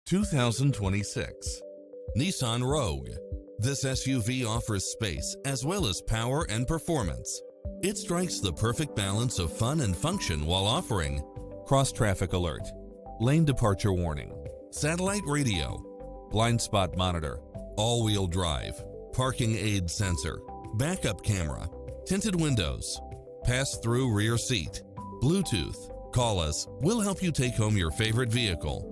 2026 Nissan Rogue. This SUV offers space as well as power and performance. It strikes the perfect balance of fun and function while offering cross-traffic alert, lane departure warning, satellite radio, blind spot monitor, all-wheel drive, parking aid sensor, backup camera, tinted windows, pass-through rear seat, Bluetooth. Call us, we'll help you take home your favorite vehicle.